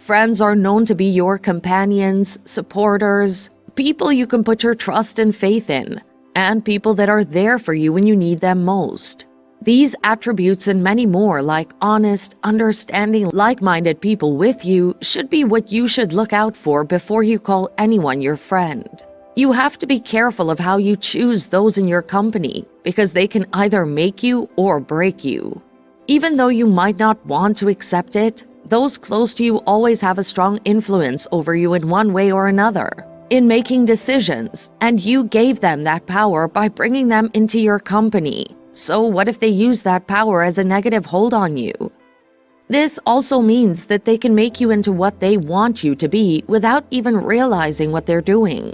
Friends are known to be your companions, supporters, people you can put your trust and faith in, and people that are there for you when you need them most. These attributes and many more, like honest, understanding, like-minded people with you, should be what you should look out for before you call anyone your friend. You have to be careful of how you choose those in your company, because they can either make you or break you. Even though you might not want to accept it, those close to you always have a strong influence over you in one way or another, in making decisions, and you gave them that power by bringing them into your company. So what if they use that power as a negative hold on you? This also means that they can make you into what they want you to be without even realizing what they're doing.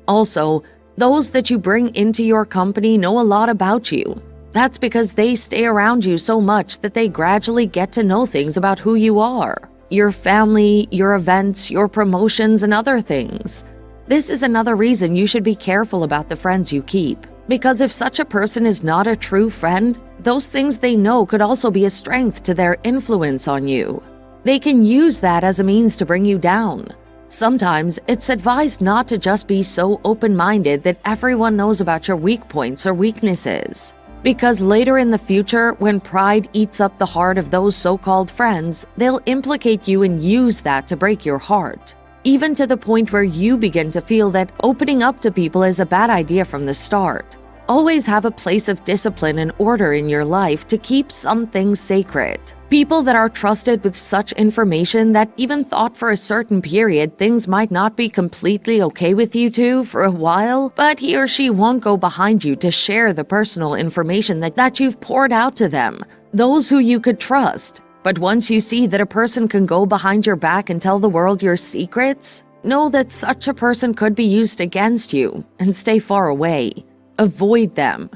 Also, those that you bring into your company know a lot about you. That's because they stay around you so much that they gradually get to know things about who you are, your family, your events, your promotions, and other things. This is another reason you should be careful about the friends you keep. Because if such a person is not a true friend, those things they know could also be a strength to their influence on you. They can use that as a means to bring you down. Sometimes it's advised not to just be so open-minded that everyone knows about your weak points or weaknesses. Because later in the future, when pride eats up the heart of those so-called friends, they'll implicate you and use that to break your heart. Even to the point where you begin to feel that opening up to people is a bad idea from the start. Always have a place of discipline and order in your life to keep some things sacred. People that are trusted with such information that even thought for a certain period things might not be completely okay with you two for a while, but he or she won't go behind you to share the personal information that you've poured out to them. Those who you could trust. But once you see that a person can go behind your back and tell the world your secrets, know that such a person could be used against you and stay far away. Avoid them.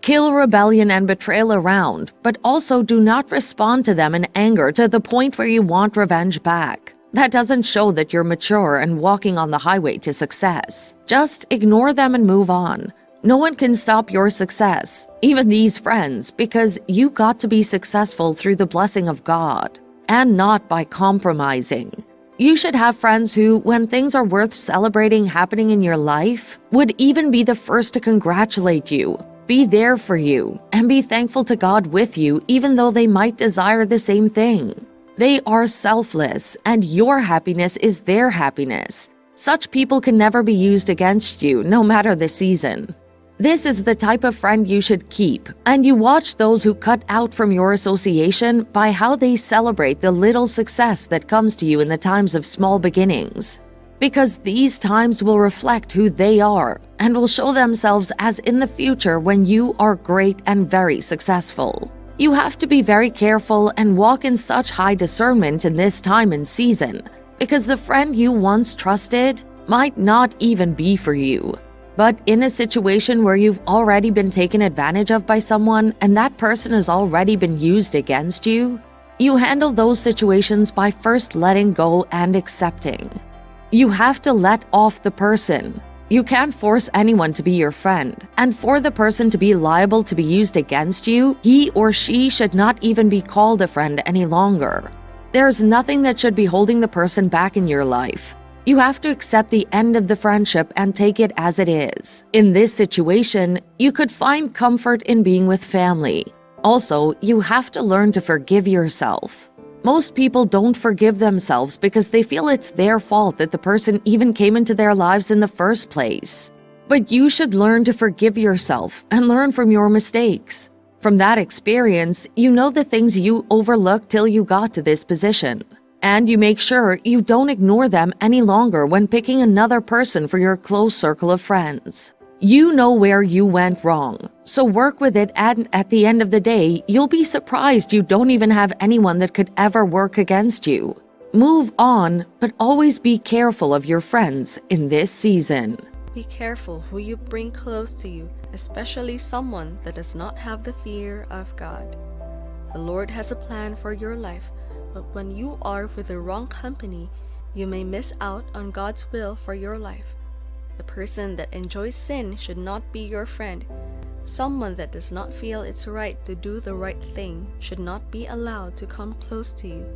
Kill rebellion and betrayal around, but also do not respond to them in anger to the point where you want revenge back. That doesn't show that you're mature and walking on the highway to success. Just ignore them and move on. No one can stop your success, even these friends, because you got to be successful through the blessing of God, and not by compromising. You should have friends who, when things are worth celebrating happening in your life, would even be the first to congratulate you, be there for you, and be thankful to God with you even though they might desire the same thing. They are selfless, and your happiness is their happiness. Such people can never be used against you, no matter the season. This is the type of friend you should keep, and you watch those who cut out from your association by how they celebrate the little success that comes to you in the times of small beginnings. Because these times will reflect who they are and will show themselves as in the future when you are great and very successful. You have to be very careful and walk in such high discernment in this time and season, because the friend you once trusted might not even be for you. But in a situation where you've already been taken advantage of by someone and that person has already been used against you, you handle those situations by first letting go and accepting. You have to let off the person. You can't force anyone to be your friend, and for the person to be liable to be used against you, he or she should not even be called a friend any longer. There's nothing that should be holding the person back in your life. You have to accept the end of the friendship and take it as it is. In this situation, you could find comfort in being with family. Also, you have to learn to forgive yourself. Most people don't forgive themselves because they feel it's their fault that the person even came into their lives in the first place. But you should learn to forgive yourself and learn from your mistakes. From that experience, you know the things you overlooked till you got to this position. And you make sure you don't ignore them any longer when picking another person for your close circle of friends. You know where you went wrong, so work with it, and at the end of the day, you'll be surprised you don't even have anyone that could ever work against you. Move on, but always be careful of your friends in this season. Be careful who you bring close to you, especially someone that does not have the fear of God. The Lord has a plan for your life, but when you are with the wrong company, you may miss out on God's will for your life. The person that enjoys sin should not be your friend. Someone that does not feel it's right to do the right thing should not be allowed to come close to you.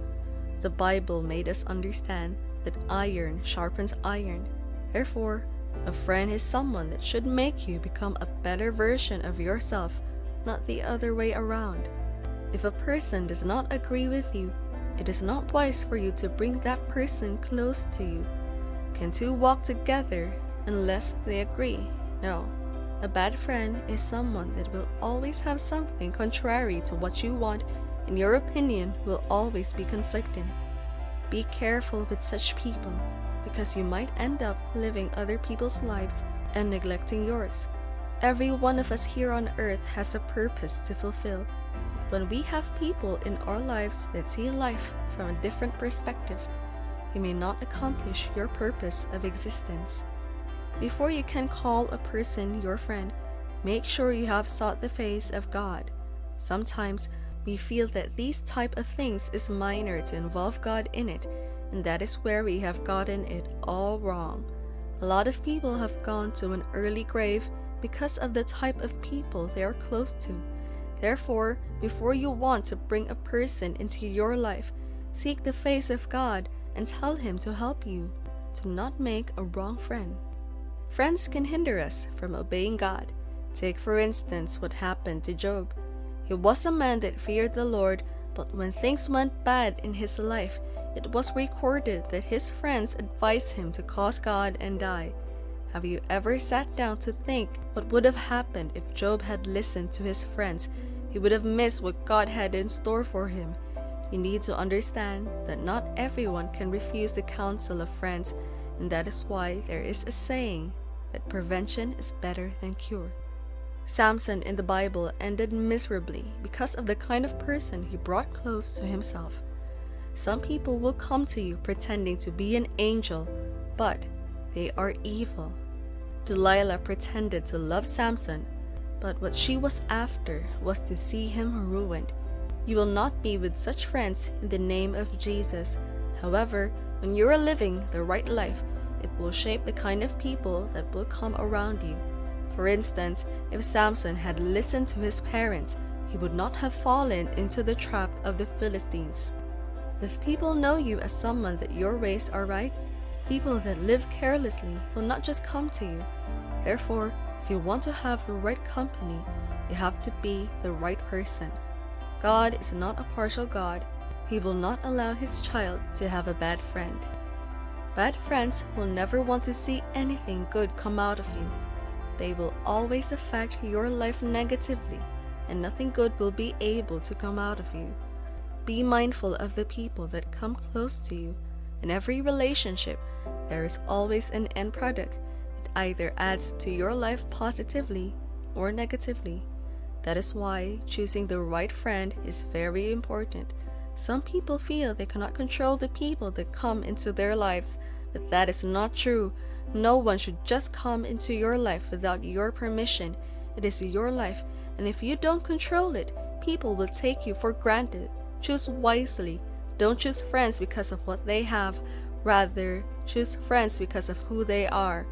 The Bible made us understand that iron sharpens iron. Therefore, a friend is someone that should make you become a better version of yourself, not the other way around. If a person does not agree with you, it is not wise for you to bring that person close to you. Can two walk together unless they agree? No. A bad friend is someone that will always have something contrary to what you want, and your opinion will always be conflicting. Be careful with such people, because you might end up living other people's lives and neglecting yours. Every one of us here on earth has a purpose to fulfill. When we have people in our lives that see life from a different perspective, you may not accomplish your purpose of existence. Before you can call a person your friend, make sure you have sought the face of God. Sometimes we feel that these type of things is minor to involve God in it, and that is where we have gotten it all wrong. A lot of people have gone to an early grave because of the type of people they are close to. Therefore, before you want to bring a person into your life, seek the face of God and tell Him to help you to not make a wrong friend. Friends can hinder us from obeying God. Take for instance what happened to Job. He was a man that feared the Lord, but when things went bad in his life, it was recorded that his friends advised him to curse God and die. Have you ever sat down to think what would have happened if Job had listened to his friends? He would have missed what God had in store for him. You need to understand that not everyone can refuse the counsel of friends, and that is why there is a saying that prevention is better than cure. Samson in the Bible ended miserably because of the kind of person he brought close to himself. Some people will come to you pretending to be an angel, but they are evil. Delilah pretended to love Samson, but what she was after was to see him ruined. You will not be with such friends in the name of Jesus. However, when you are living the right life, it will shape the kind of people that will come around you. For instance, if Samson had listened to his parents, he would not have fallen into the trap of the Philistines. If people know you as someone that your ways are right, people that live carelessly will not just come to you. Therefore, if you want to have the right company, you have to be the right person. God is not a partial God. He will not allow His child to have a bad friend. Bad friends will never want to see anything good come out of you. They will always affect your life negatively, and nothing good will be able to come out of you. Be mindful of the people that come close to you. In every relationship, there is always an end product. It either adds to your life positively or negatively. That is why choosing the right friend is very important. Some people feel they cannot control the people that come into their lives, but that is not true. No one should just come into your life without your permission. It is your life, and if you don't control it, people will take you for granted. Choose wisely. Don't choose friends because of what they have. Rather, choose friends because of who they are.